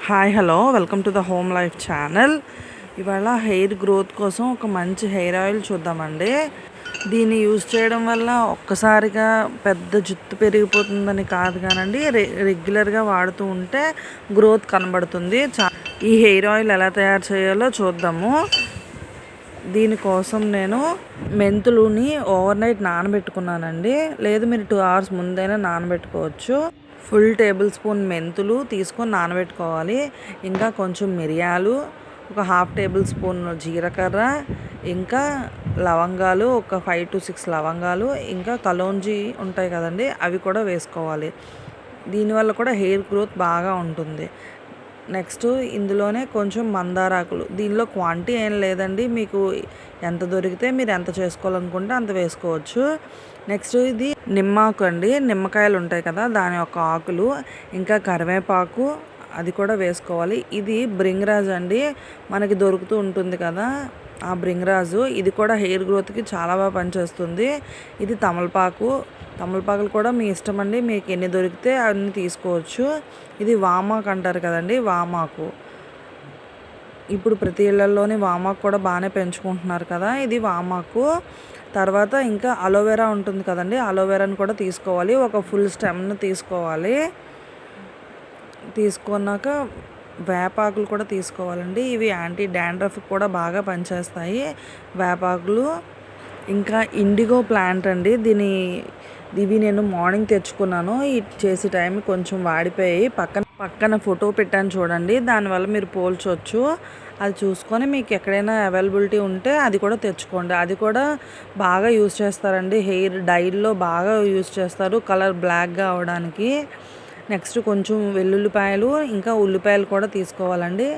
Hi hello welcome to the home life channel. ఇవాళ hair growth కోసం ఒక మంచి హెయిర్ ఆయిల్ చూద్దామండి. దీన్ని యూజ్ చేయడం వల్ల ఒక్కసారిగా పెద్ద జుట్టు పెరిగిపోతుందని కాదు కానండి, రెగ్యులర్గా వాడుతూ ఉంటే గ్రోత్ కనబడుతుంది. ఈ హెయిర్ ఆయిల్ ఎలా తయారు చేయాలో చూద్దాము. దీనికోసం నేను మెంతులుని ఓవర్ నైట్ నానబెట్టుకున్నానండి. లేదు మీరు 2 hours ముందైనా నానబెట్టుకోవచ్చు. ఫుల్ టేబుల్ స్పూన్ మెంతులు తీసుకొని నానబెట్టుకోవాలి. ఇంకా కొంచెం మిరియాలు, ఒక 1/2 టేబుల్ స్పూన్ జీలకర్ర, ఇంకా లవంగాలు ఒక 5 to 6 లవంగాలు, ఇంకా కలోంజీ ఉంటాయి కదండి, అవి కూడా వేసుకోవాలి. దీనివల్ల కూడా హెయిర్ గ్రోత్ బాగా ఉంటుంది. నెక్స్ట్ ఇందులోనే కొంచెం మందారాకులు. దీనిలో క్వాంటిటీ ఏం లేదండి, మీకు ఎంత దొరికితే మీరు ఎంత చేసుకోవాలనుకుంటే అంత వేసుకోవచ్చు. నెక్స్ట్ ఇది నిమ్మాకు అండి, నిమ్మకాయలు ఉంటాయి కదా దాని యొక్క ఆకులు, ఇంకా కరివేపాకు అది కూడా వేసుకోవాలి. ఇది బ్రింగ్రాజ్ అండి, మనకి దొరుకుతూ ఉంటుంది కదా ఆ బ్రింగ్రాజు. ఇది కూడా హెయిర్ గ్రోత్కి చాలా బాగా పనిచేస్తుంది. ఇది తమలపాకులు కూడా మీ ఇష్టం అండి, మీకు ఎన్ని దొరికితే అన్ని తీసుకోవచ్చు. ఇది వామాకు అంటారు కదండి, వామాకు. ఇప్పుడు ప్రతి ఇళ్లలోని వామాకు కూడా బాగానే పెంచుకుంటున్నారు కదా, ఇది వామాకు. తర్వాత ఇంకా అలోవెరా ఉంటుంది కదండి, అలోవెరాని కూడా తీసుకోవాలి. ఒక ఫుల్ స్టెమ్ను తీసుకోవాలి. తీసుకున్నాక వేపాకులు కూడా తీసుకోవాలండి. ఇవి యాంటీ డాండ్రఫ్ కూడా బాగా పనిచేస్తాయి వేపాకులు. ఇంకా ఇండిగో ప్లాంట్ అండి, ఇవి నేను మార్నింగ్ తెచ్చుకున్నాను. చేసే టైం కొంచెం వాడిపోయి పక్కన ఫోటో పెట్టాను చూడండి, దానివల్ల మీరు పోల్చవచ్చు. అది చూసుకొని మీకు ఎక్కడైనా అవైలబిలిటీ ఉంటే అది కూడా తెచ్చుకోండి. అది కూడా బాగా యూజ్ చేస్తారండి, హెయిర్ డైల్లో బాగా యూజ్ చేస్తారు కలర్ బ్లాక్గా అవడానికి. నెక్స్ట్ కొంచెం వెల్లుల్లిపాయలు, ఇంకా ఉల్లిపాయలు కూడా తీసుకోవాలండి.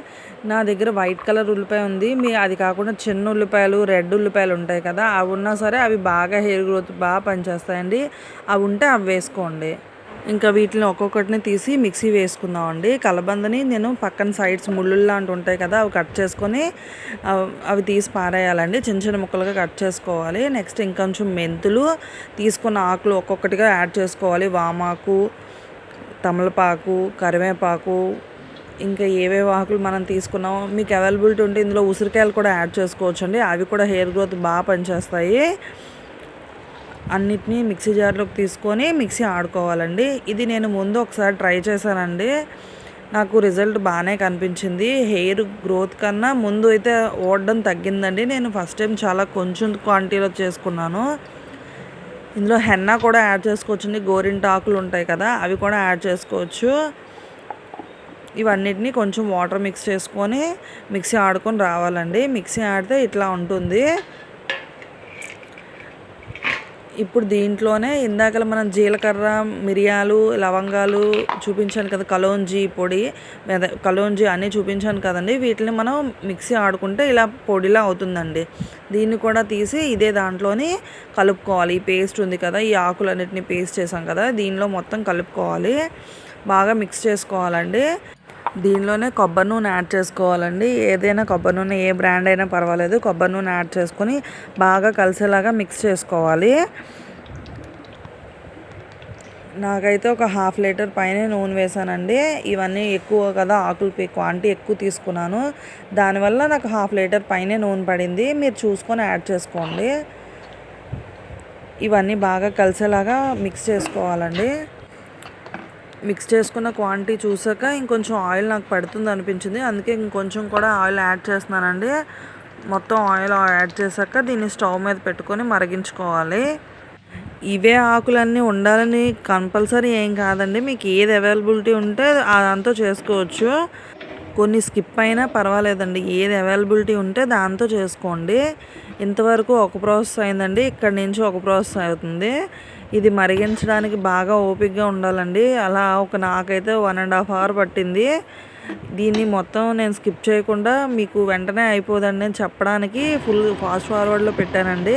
నా దగ్గర వైట్ కలర్ ఉల్లిపాయ ఉంది, అది కాకుండా చిన్న ఉల్లిపాయలు, రెడ్ ఉల్లిపాయలు ఉంటాయి కదా, అవి ఉన్నా సరే అవి బాగా హెయిర్ గ్రోత్ బాగా పనిచేస్తాయండి. అవి ఉంటే అవి వేసుకోండి. ఇంకా వీటిని ఒక్కొక్కటిని తీసి మిక్సీ వేసుకుందామండి. కలబందని నేను పక్కన సైడ్స్ ముళ్ళు లాంటివి ఉంటాయి కదా, అవి కట్ చేసుకొని అవి తీసి పారేయాలండి, చిన్న చిన్న ముక్కలుగా కట్ చేసుకోవాలి. నెక్స్ట్ ఇంకొంచెం మెంతులు తీసుకున్న ఆకులు ఒక్కొక్కటిగా యాడ్ చేసుకోవాలి. వామాకు, తమలపాకు, కరివేపాకు, ఇంకా ఏవేవి ఆకులు మనం తీసుకున్నామో మీకు అవైలబిలిటీ ఉంటే ఇందులో ఉసిరికాయలు కూడా యాడ్ చేసుకోవచ్చు అండి, అవి కూడా హెయిర్ గ్రోత్ బాగా పనిచేస్తాయి. అన్నిటినీ మిక్సీ జార్లోకి తీసుకొని మిక్సీ ఆడుకోవాలండి. ఇది నేను ముందు ఒకసారి ట్రై చేశానండి, నాకు రిజల్ట్ బాగానే కనిపించింది. హెయిర్ గ్రోత్ కన్నా ముందు అయితే ఓడడం తగ్గిందండి. నేను ఫస్ట్ టైం చాలా కొంచెం క్వాంటిటీలో చేసుకున్నాను. ఇందులో హెన్నా కూడా యాడ్ చేసుకోవచ్చండి, గోరింటాకులు ఉంటాయి కదా అవి కూడా యాడ్ చేసుకోవచ్చు. ఇవన్నిటిని కొంచెం వాటర్ మిక్స్ చేసుకొని మిక్సీ ఆడుకొని రావాలండి. మిక్సీ ఆడితే ఇట్లా ఉంటుంది. ఇప్పుడు దీంట్లోనే ఇందాక మనం జీలకర్ర, మిరియాలు, లవంగాలు చూపించాను కదా, కలోంజీ పొడి, కలోంజీ అన్నీ చూపించాను కదండి, వీటిని మనం మిక్సీ ఆడుకుంటే ఇలా పొడిలా అవుతుందండి. దీన్ని కూడా తీసి ఇదే దాంట్లోని కలుపుకోవాలి. ఈ పేస్ట్ ఉంది కదా, ఈ ఆకులన్నిటిని పేస్ట్ చేసాం కదా, దీనిలో మొత్తం కలుపుకోవాలి, బాగా మిక్స్ చేసుకోవాలండి. దీనిలోనే కొబ్బరి నూనె యాడ్ చేసుకోవాలండి. ఏదైనా కొబ్బరి నూనె, ఏ బ్రాండ్ అయినా పర్వాలేదు, కొబ్బరి నూనె యాడ్ చేసుకొని బాగా కలిసేలాగా మిక్స్ చేసుకోవాలి. నాకైతే ఒక 1/2 లీటర్ పైన నూనె వేసానండి. ఇవన్నీ ఎక్కువ కదా, ఆకులు క్వాంటిటీ ఎక్కువ తీసుకున్నాను, దానివల్ల నాకు 1/2 లీటర్ పైనే నూనె పడింది. మీరు చూసుకొని యాడ్ చేసుకోండి. ఇవన్నీ బాగా కలిసేలాగా మిక్స్ చేసుకోవాలండి. మిక్స్ చేసుకున్న క్వాంటిటీ చూసాక ఇంకొంచెం ఆయిల్ నాకు పడుతుంది అనిపించింది, అందుకే ఇంకొంచెం కూడా ఆయిల్ యాడ్ చేస్తున్నానండి. మొత్తం ఆయిల్ యాడ్ చేశాక దీన్ని స్టవ్ మీద పెట్టుకొని మరిగించుకోవాలి. ఇవే ఆకులన్నీ ఉండాలని కంపల్సరీ ఏం కాదండి, మీకు ఏది అవైలబిలిటీ ఉంటే దాంతో చేసుకోవచ్చు. కొన్ని స్కిప్ అయినా పర్వాలేదండి, ఏది అవైలబిలిటీ ఉంటే దాంతో చేసుకోండి. ఇంతవరకు ఒక ప్రాసెస్ అయిందండి, ఇక్కడి నుంచి ఒక ప్రాసెస్ అవుతుంది. ఇది మరిగించడానికి బాగా ఓపికగా ఉండాలండి. అలా నాకైతే 1.5 hours పట్టింది. దీన్ని మొత్తం నేను స్కిప్ చేయకుండా మీకు వెంటనే అయిపోదండి అని చెప్పడానికి ఫుల్ ఫాస్ట్ ఫార్వర్డ్లో పెట్టానండి.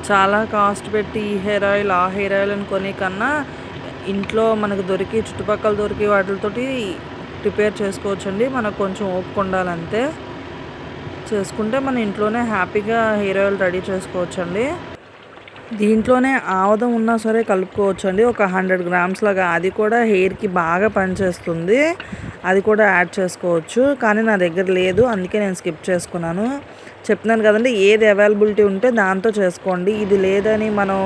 చాలా కాస్ట్ పెట్టి ఈ హెయిర్ ఆయిల్ ఆ హెయిర్ ఆయిల్ అని కొనే కన్నా ఇంట్లో మనకు చుట్టుపక్కల దొరికి వాటితోటి ప్రిపేర్ చేసుకోవచ్చండి. మనకు కొంచెం ఓపిక ఉండాలంతే, చేసుకుంటే మన ఇంట్లోనే హ్యాపీగా హెయిర్ ఆయిల్ రెడీ చేసుకోవచ్చండి. దీంట్లోనే ఆముదం ఉన్నా సరే కలుపుకోవచ్చు అండి. ఒక 100 గ్రామ్స్ లాగా. అది కూడా హెయిర్‌కి బాగా పనిచేస్తుంది. అది కూడా యాడ్ చేసుకోవచ్చు. కానీ నా దగ్గర లేదు. అందుకే నేను స్కిప్ చేసుకున్నాను. చెప్తున్నాను కదండీ! ఏది అవైలబిలిటీ ఉంటే దాంతో చేసుకోండి. ఇది లేదని మనం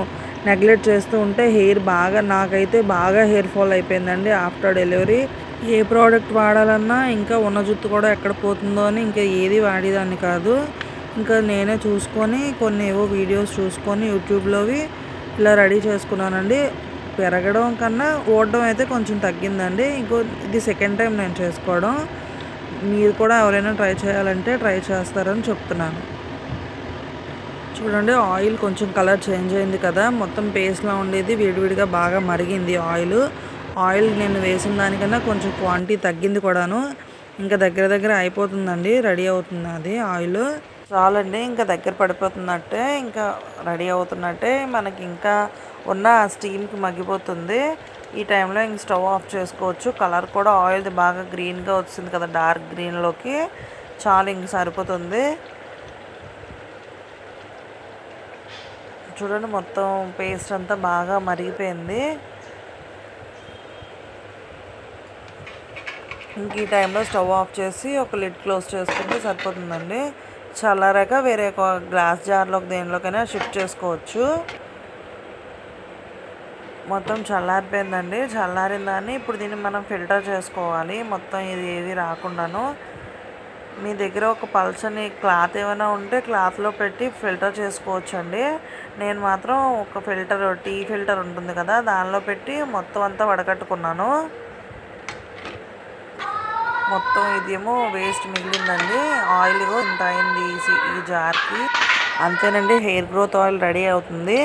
నెగ్లెక్ట్ చేస్తూ ఉంటే నాకైతే బాగా హెయిర్ ఫాల్ అయిపోయిందండి ఆఫ్టర్ డెలివరీ. ఏ ప్రోడక్ట్ వాడాలన్నా ఇంకా ఉన్న జుట్టు కూడా ఎక్కడ పోతుందో అని ఇంకా ఏది వాడేదాన్ని కాదు. ఇంకా నేనే చూసుకొని ఏవో వీడియోస్ చూసుకొని యూట్యూబ్‌లోవి ఇలా రెడీ చేసుకున్నానండి. పెరగడం కన్నా ఊడడం అయితే కొంచెం తగ్గిందండి. ఇది సెకండ్ టైం నేను చేసుకోవడం. మీరు కూడా ఎవరైనా ట్రై చేయాలంటే ట్రై చేస్తారని చెప్తున్నాను. చూడండి ఆయిల్ కొంచెం కలర్ చేంజ్ అయింది కదా! మొత్తం పేస్ట్‌లా ఉండేది విడివిడిగా బాగా మరిగింది ఆయిలు. ఆయిల్ నేను వేసిన దానికన్నా కొంచెం క్వాంటిటీ తగ్గింది కూడాను. ఇంకా దగ్గర అయిపోతుందండి. రెడీ అవుతుంది అది ఆయిలు. చాలండి. ఇంకా దగ్గర పడిపోతున్నట్టే. ఇంకా రెడీ అవుతున్నట్టే. మనకి ఇంకా ఉన్న స్టీమ్‌కి మగ్గిపోతుంది. ఈ టైంలో ఇంక స్టవ్ ఆఫ్ చేసుకోవచ్చు. కలర్ కూడా ఆయిల్‌ది బాగా గ్రీన్‌గా వచ్చింది కదా! డార్క్ గ్రీన్‌లోకి. చాలు ఇంక సరిపోతుంది. చూడండి మొత్తం పేస్ట్ అంతా బాగా మరిగిపోయింది. ఇంక ఈ టైంలో స్టవ్ ఆఫ్ చేసి ఒక లిడ్ క్లోజ్ చేసుకుంటే సరిపోతుందండి. చల్లారాక వేరే ఒక గ్లాస్ జార్‌లోకి దేనిలోకైనా షిఫ్ట్ చేసుకోవచ్చు. మొత్తం చల్లారిపోయిందండి. చల్లారిన దాన్ని ఇప్పుడు దీన్ని మనం ఫిల్టర్ చేసుకోవాలి. మొత్తం ఇది ఏది రాకుండాను. మీ దగ్గర ఒక పల్చని క్లాత్ ఏమైనా ఉంటే క్లాత్‌లో పెట్టి ఫిల్టర్ చేసుకోవచ్చండి. నేను మాత్రం ఒక టీ ఫిల్టర్ ఉంటుంది కదా! దానిలో పెట్టి మొత్తం అంతా వడకట్టుకున్నాను. మొత్తం ఇదేమో వేస్ట్ మిగిలిందండి. ఆయిల్ ఇంత అయింది ఈ జార్‌కి. అంతేనండి, హెయిర్ గ్రోత్ ఆయిల్ రెడీ అవుతుంది.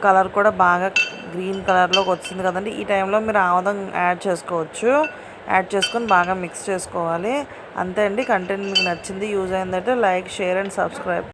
కలర్ కూడా బాగా గ్రీన్ కలర్‌లోకి వచ్చింది కదండీ! ఈ టైంలో మీరు ఆముదం యాడ్ చేసుకోవచ్చు. యాడ్ చేసుకొని బాగా మిక్స్ చేసుకోవాలి. అంతే అండి. కంటెంట్ మీకు నచ్చింది, యూజ్ అయిందంటే లైక్, షేర్ అండ్ సబ్స్క్రైబ్.